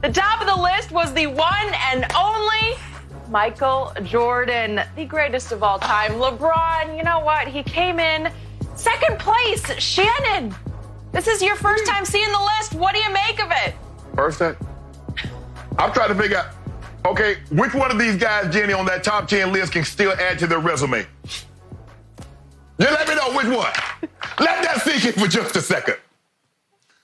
The top of the list was the one and only Michael Jordan, the greatest of all time. LeBron, you know what? He came in second place. Shannon, this is your first time seeing the list. What do you make of it? First time? I'm trying to figure out, okay, which one of these guys, Jenny, on that top 10 list can still add to their resume? You let me know which one. Let that sink in for just a second.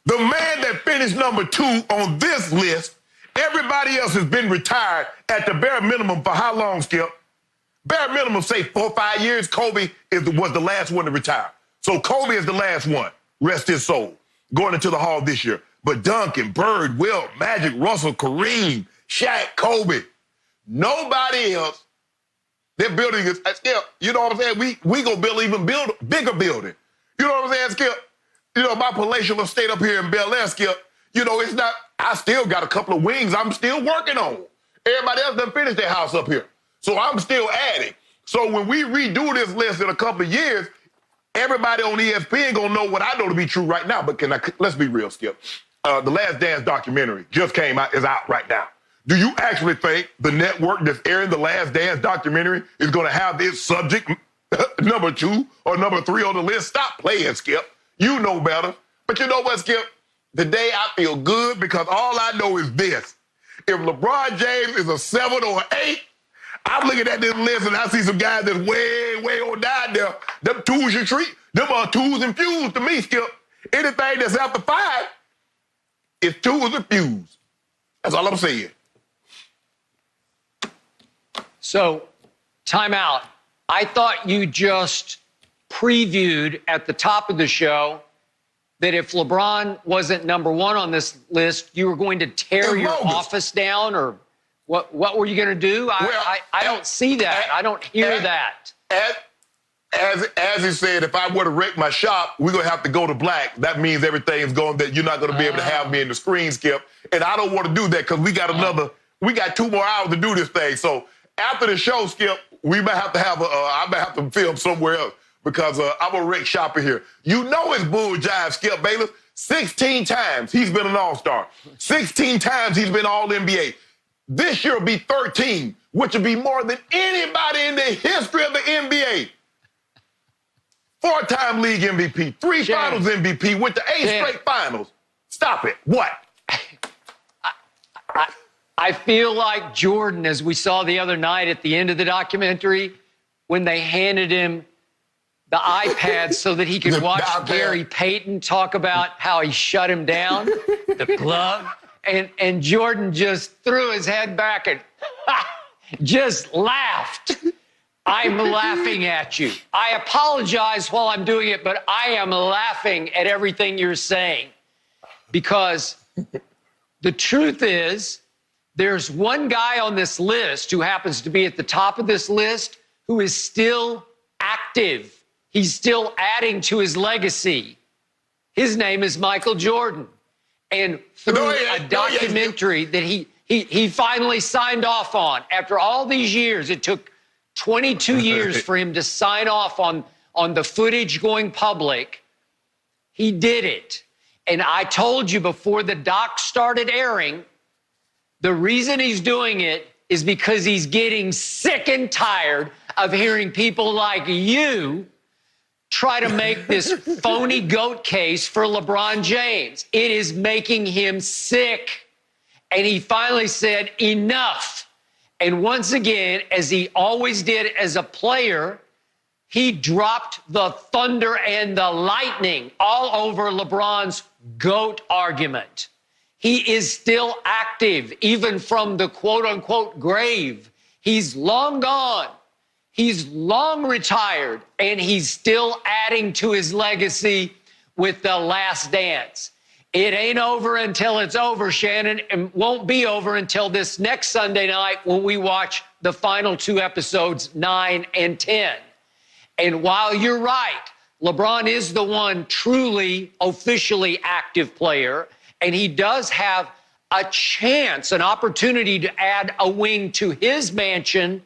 The man that finished number 2 on this list, everybody else has been retired at the bare minimum for how long, Skip? Bare minimum, say 4 or 5 years. Kobe was the last one to retire. So Kobe is the last one, rest his soul, going into the Hall this year. But Duncan, Bird, Wilt, Magic, Russell, Kareem, Shaq, Kobe, nobody else. Their building is, Skip, you know what I'm saying? We gonna build bigger building. You know what I'm saying, Skip? You know, my palatial estate up here in Bel Air, Skip, you know, it's not, I still got a couple of wings I'm still working on. Everybody else done finished their house up here. So I'm still adding. So when we redo this list in a couple of years, everybody on ESPN gonna know what I know to be true right now. But let's be real, Skip. The Last Dance documentary just came out, is out right now. Do you actually think the network that's airing the Last Dance documentary is gonna have this subject number 2 or number 3 on the list? Stop playing, Skip. You know better. But you know what, Skip? Today I feel good because all I know is this. If LeBron James is a 7 or an 8, I'm looking at this list and I see some guys that's way, way on down there. Them twos you treat, them are twos and fuse to me, Skip. Anything that's after 5 is twos and fuse. That's all I'm saying. So, timeout. I thought you just previewed at the top of the show that if LeBron wasn't number 1 on this list, you were going to tear your office down, or what were you going to do? I don't see that. I don't hear that. As he said, if I were to wreck my shop, we're going to have to go to black. That means everything's going, that you're not going to be able to have me in the screen, Skip. And I don't want to do that because we got 2 more hours to do this thing. So after the show, Skip, we might have to have I might have to film somewhere else because I'm going to wreck shop in here. You know it's bull jive, Skip Bayless. 16 times he's been an all-star. 16 times he's been all-NBA. This year will be 13, which will be more than anybody in the history of the NBA. 4-time league MVP, 3 Shannon. finals MVP, went to 8 straight finals. Stop it. What? I feel like Jordan, as we saw the other night at the end of the documentary, when they handed him the iPad so that he could watch Gary Payton talk about how he shut him down, the glove, and Jordan just threw his head back and just laughed. I'm laughing at you. I apologize while I'm doing it, but I am laughing at everything you're saying because the truth is there's one guy on this list who happens to be at the top of this list who is still active. He's still adding to his legacy. His name is Michael Jordan. And through a documentary that he finally signed off on, after all these years, it took 22 years for him to sign off on the footage going public. He did it. And I told you before the doc started airing, the reason he's doing it is because he's getting sick and tired of hearing people like you try to make this phony GOAT case for LeBron James. It is making him sick. And he finally said, enough. And once again, as he always did as a player, he dropped the thunder and the lightning all over LeBron's GOAT argument. He is still active, even from the quote-unquote grave. He's long gone. He's long retired, and he's still adding to his legacy with The Last Dance. It ain't over until it's over, Shannon, and won't be over until this next Sunday night when we watch the final 2 episodes, 9 and 10. And while you're right, LeBron is the one truly, officially active player, and he does have a chance, an opportunity to add a wing to his mansion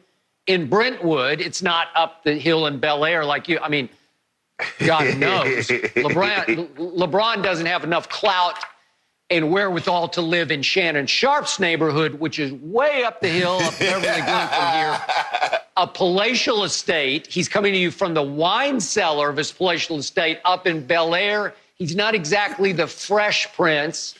in Brentwood. It's not up the hill in Bel Air like you. I mean, God knows. LeBron doesn't have enough clout and wherewithal to live in Shannon Sharpe's neighborhood, which is way up the hill up Beverly Glen from here, a palatial estate. He's coming to you from the wine cellar of his palatial estate up in Bel Air. He's not exactly the Fresh Prince.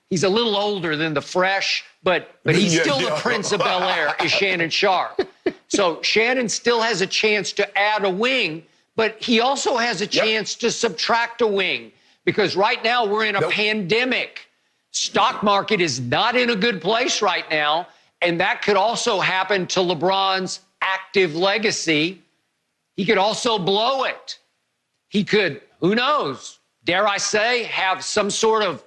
He's a little older than the Fresh, but he's still the Prince of Bel Air, is Shannon Sharpe. So Shannon still has a chance to add a wing, but he also has a chance to subtract a wing, because right now we're in a pandemic. Stock market is not in a good place right now, and that could also happen to LeBron's active legacy. He could also blow it. He could, who knows, dare I say, have some sort of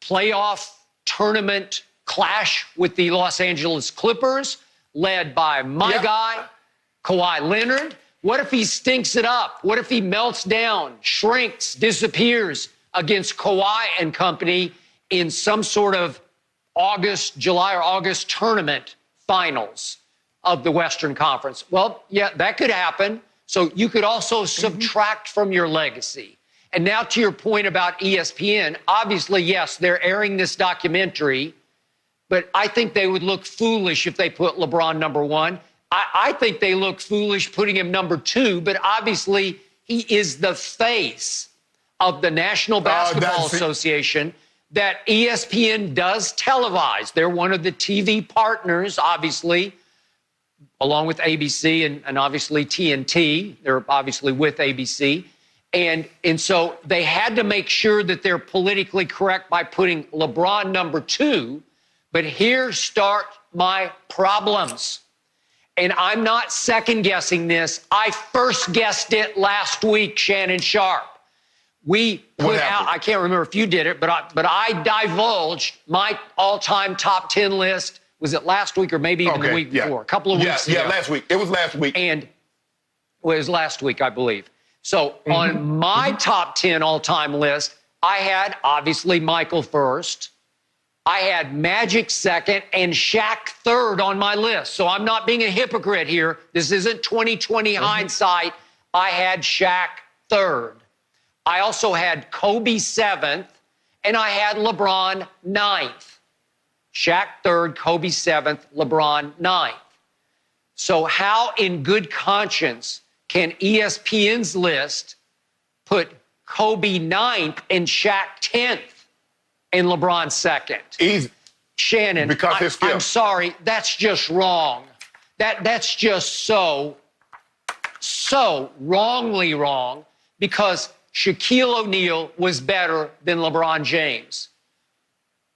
playoff tournament clash with the Los Angeles Clippers, led by my guy, Kawhi Leonard. What if he stinks it up? What if he melts down, shrinks, disappears against Kawhi and company in some sort of July or August tournament finals of the Western Conference? Well, yeah, that could happen. So you could also subtract from your legacy. And now to your point about ESPN, obviously, yes, they're airing this documentary, but I think they would look foolish if they put LeBron number one. I think they look foolish putting him number two, but obviously he is the face of the National Basketball Association that ESPN does televise. They're one of the TV partners, obviously, along with ABC and obviously TNT. They're obviously with ABC. And so they had to make sure that they're politically correct by putting LeBron number two. But here start my problems. And I'm not second-guessing this. I first guessed it last week, Shannon Sharpe. We put out, I can't remember if you did it, but I divulged my all-time top 10 list. Was it last week or maybe even the week before? A couple of weeks ago. Yeah, last week. It was last week. And it was last week, I believe. So on my top 10 all-time list, I had, obviously, Michael first. I had Magic second and Shaq third on my list. So I'm not being a hypocrite here. This isn't 2020 hindsight. I had Shaq third. I also had Kobe seventh, and I had LeBron ninth. Shaq third, Kobe seventh, LeBron ninth. So how in good conscience can ESPN's list put Kobe ninth and Shaq 10th and LeBron second? Easy. Shannon, Because I'm sorry, that's just wrong. That's just so wrongly wrong, because Shaquille O'Neal was better than LeBron James.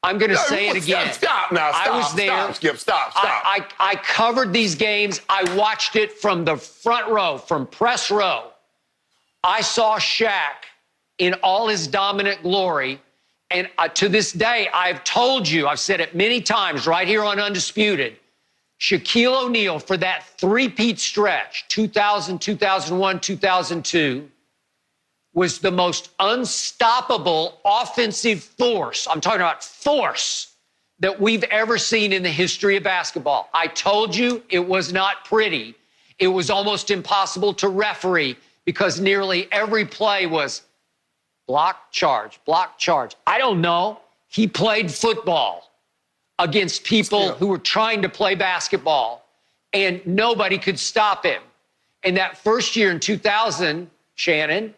I'm going to say it again. Stop now. Stop. I was there. Stop, Skip. Stop. I covered these games. I watched it from the front row, from press row. I saw Shaq in all his dominant glory. And to this day, I've told you, I've said it many times right here on Undisputed, Shaquille O'Neal, for that three-peat stretch, 2000, 2001, 2002, was the most unstoppable offensive force, I'm talking about force, that we've ever seen in the history of basketball. I told you it was not pretty. It was almost impossible to referee, because nearly every play was block, charge, block, charge. I don't know. He played football against people who were trying to play basketball, and nobody could stop him. And that first year in 2000, Shannon,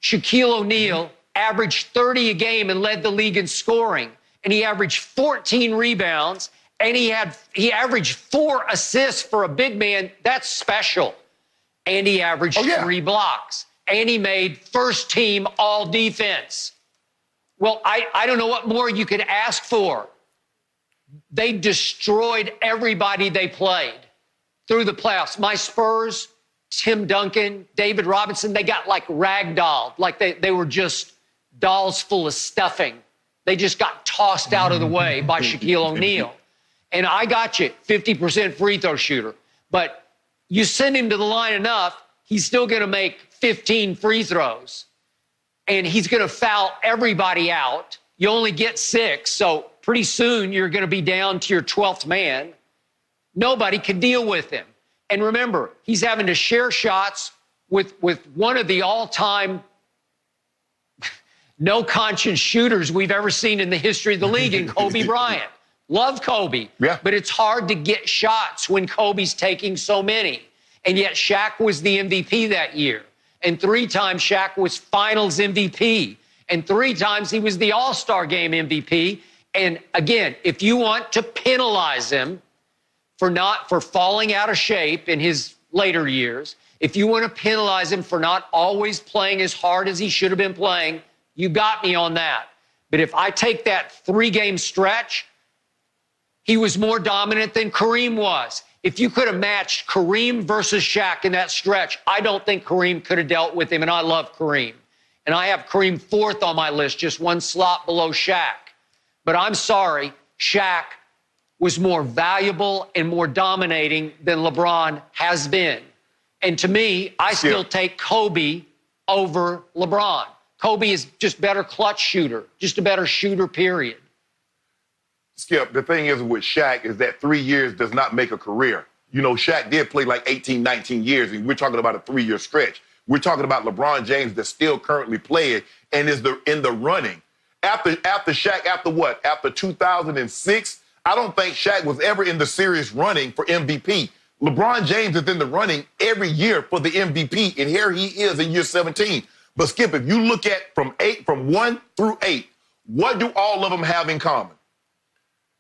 Shaquille O'Neal averaged 30 a game and led the league in scoring. And he averaged 14 rebounds, and he averaged 4 assists for a big man. That's special. And he averaged 3 blocks. And he made first team all defense. Well, I don't know what more you could ask for. They destroyed everybody they played through the playoffs. My Spurs, Tim Duncan, David Robinson, they got like ragdolled, like they were just dolls full of stuffing. They just got tossed out of the way by Shaquille O'Neal. And I got you, 50% free throw shooter. But you send him to the line enough, he's still going to make 15 free throws. And he's going to foul everybody out. You only get 6, so pretty soon you're going to be down to your 12th man. Nobody can deal with him. And remember, he's having to share shots with one of the all-time no conscience shooters we've ever seen in the history of the league in Kobe Bryant. Love Kobe, yeah. But it's hard to get shots when Kobe's taking so many. And yet Shaq was the MVP that year. And 3 times Shaq was finals MVP. And 3 times he was the All-Star Game MVP. And again, if you want to penalize him for falling out of shape in his later years, if you want to penalize him for not always playing as hard as he should have been playing, you got me on that. But if I take that 3-game stretch, he was more dominant than Kareem was. If you could have matched Kareem versus Shaq in that stretch, I don't think Kareem could have dealt with him, and I love Kareem. And I have Kareem 4th on my list, just 1 slot below Shaq. But I'm sorry, Shaq was more valuable and more dominating than LeBron has been. And to me, I still take Kobe over LeBron. Kobe is just better clutch shooter, just a better shooter, period. Skip, the thing is with Shaq is that 3 years does not make a career. You know, Shaq did play like 18, 19 years, and we're talking about a 3-year stretch. We're talking about LeBron James that's still currently playing and is in the running. After Shaq, after 2006, I don't think Shaq was ever in the serious running for MVP. LeBron James is in the running every year for the MVP, and here he is in year 17. But Skip, if you look at from 1 through 8, what do all of them have in common?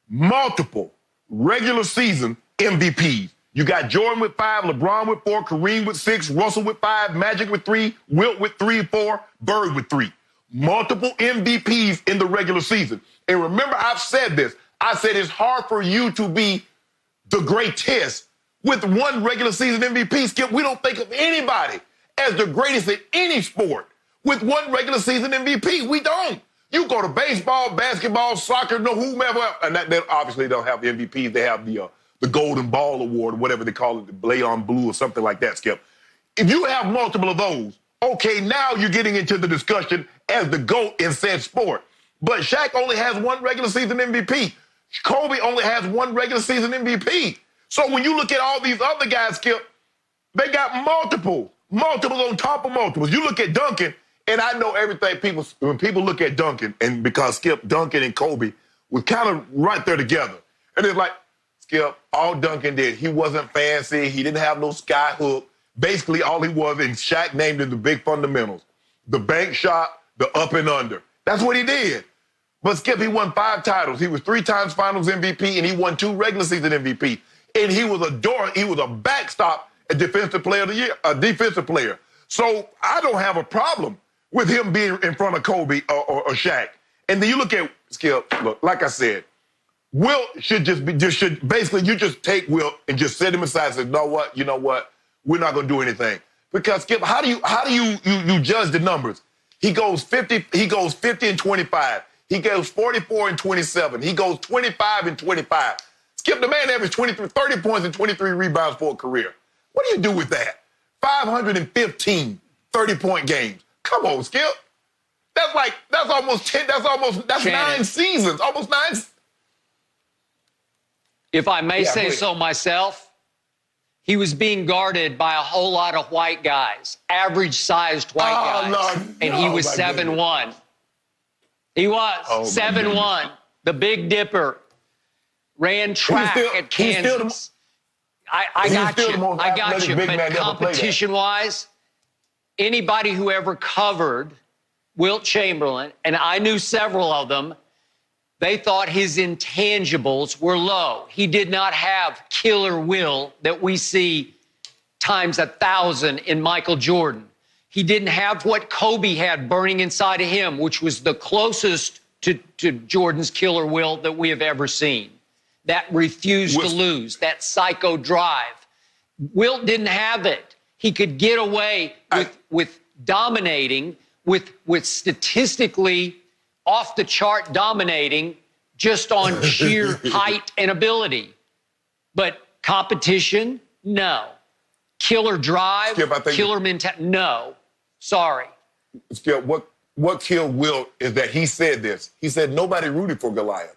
Multiple regular season MVPs. You got Jordan with 5, LeBron with 4, Kareem with 6, Russell with 5, Magic with 3, Wilt with 3, 4, Bird with 3. Multiple MVPs in the regular season. And remember, I've said this. I said it's hard for you to be the greatest with 1 regular season MVP. Skip, we don't think of anybody as the greatest in any sport with 1 regular season MVP. We don't. You go to baseball, basketball, soccer, whomever, and they obviously don't have the MVPs. They have the Golden Ball Award, or whatever they call it, the Blade on Blue or something like that, Skip. If you have multiple of those, okay, now you're getting into the discussion as the GOAT in said sport. But Shaq only has 1 regular season MVP. Kobe only has 1 regular season MVP. So when you look at all these other guys, Skip, they got multiples on top of multiples. You look at Duncan, and I know everything when people look at Duncan, and because Skip, Duncan and Kobe were kind of right there together. And it's like, Skip, all Duncan did, he wasn't fancy. He didn't have no sky hook. Basically, all he was, and Shaq named it the big fundamentals. The bank shot, the up and under. That's what he did. But Skip, he won 5 titles. He was 3 times finals MVP, and he won 2 regular season MVP. And he was a backstop, a defensive player of the year, a defensive player. So I don't have a problem with him being in front of Kobe or Shaq. And then you look at Skip, look, like I said, Wilt should basically you just take Wilt and just set him aside and say, you know what? We're not gonna do anything. Because Skip, how do you judge the numbers? He goes 50 and 25. He goes 44 and 27. He goes 25 and 25. Skip, the man averaged 30 points and 23 rebounds for a career. What do you do with that? 515 30-point games. Come on, Skip. That's almost 10. That's Shannon, 9 seasons. Almost 9. If I may say so myself, he was being guarded by a whole lot of white guys, average-sized white guys, and he was 7'1". He was 7'1", the Big Dipper, ran track at Kansas. I got you. But competition-wise, anybody who ever covered Wilt Chamberlain, and I knew several of them, they thought his intangibles were low. He did not have killer will that we see times 1,000 in Michael Jordan. He didn't have what Kobe had burning inside of him, which was the closest to Jordan's killer will that we have ever seen. That refused to lose, that psycho drive. Wilt didn't have it. He could get away with dominating, with statistically off-the-chart dominating just on sheer height and ability. But competition, no. Killer drive, killer mentality, no. Sorry. Skip, what killed Wilt is that he said this. He said nobody rooted for Goliath.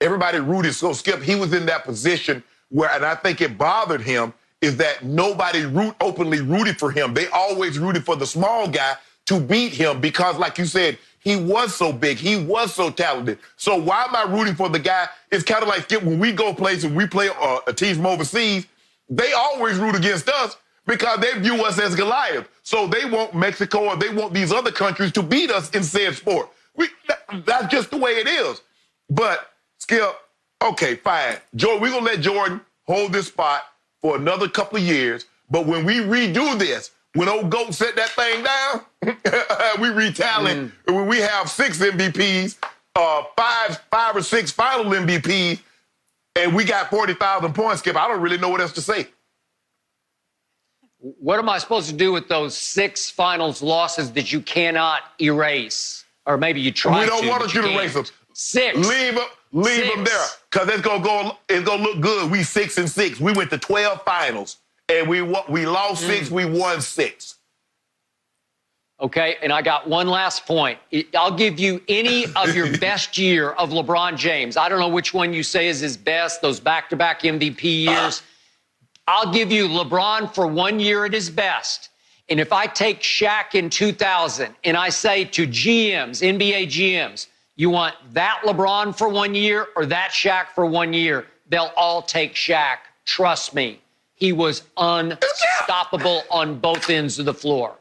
Everybody rooted. So, Skip, he was in that position where, and I think it bothered him, is that nobody openly rooted for him. They always rooted for the small guy to beat him because, like you said, He was so big. He was so talented. So why am I rooting for the guy? It's kind of like when we go places, we play a team from overseas, they always root against us because they view us as Goliath. So they want Mexico or they want these other countries to beat us in said sport. That's just the way it is. But, Skip, okay, fine. Jordan, we're going to let Jordan hold this spot for another couple of years. But when we redo this, when old GOAT set that thing down, we retaliate. When we have 6 MVPs, five or six final MVPs, and we got 40,000 points, Skip, I don't really know what else to say. What am I supposed to do with those 6 finals losses that you cannot erase? Or maybe you try to. We don't want you to erase them. 6. Leave them there, because it's gonna look good. We 6-6. We went to 12 finals, and we lost 6, we won 6. Okay, and I got one last point. I'll give you any of your best year of LeBron James. I don't know which one you say is his best, those back-to-back MVP years. I'll give you LeBron for 1 year at his best. And if I take Shaq in 2000 and I say to GMs, NBA GMs, you want that LeBron for 1 year or that Shaq for 1 year, they'll all take Shaq. Trust me. He was unstoppable on both ends of the floor.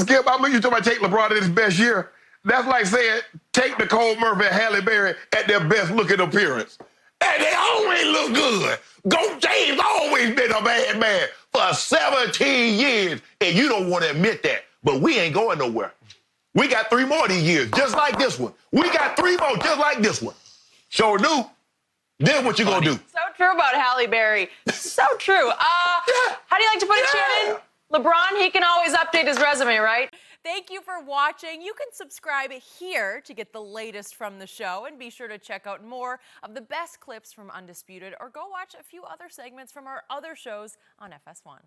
Skip, I mean, you talking about take LeBron at his best year. That's like saying take Nicole Murphy and Halle Berry at their best looking appearance. And they always look good. GOAT James always been a bad man for 17 years, and you don't want to admit that. But we ain't going nowhere. We got 3 more of these years, just like this one. We got 3 more, just like this one. Sure do. Then what you gonna do? So true about Halle Berry. So true. How do you like to put it, Shannon? LeBron, he can always update his resume, right? Thank you for watching. You can subscribe here to get the latest from the show, and be sure to check out more of the best clips from Undisputed, or go watch a few other segments from our other shows on FS1.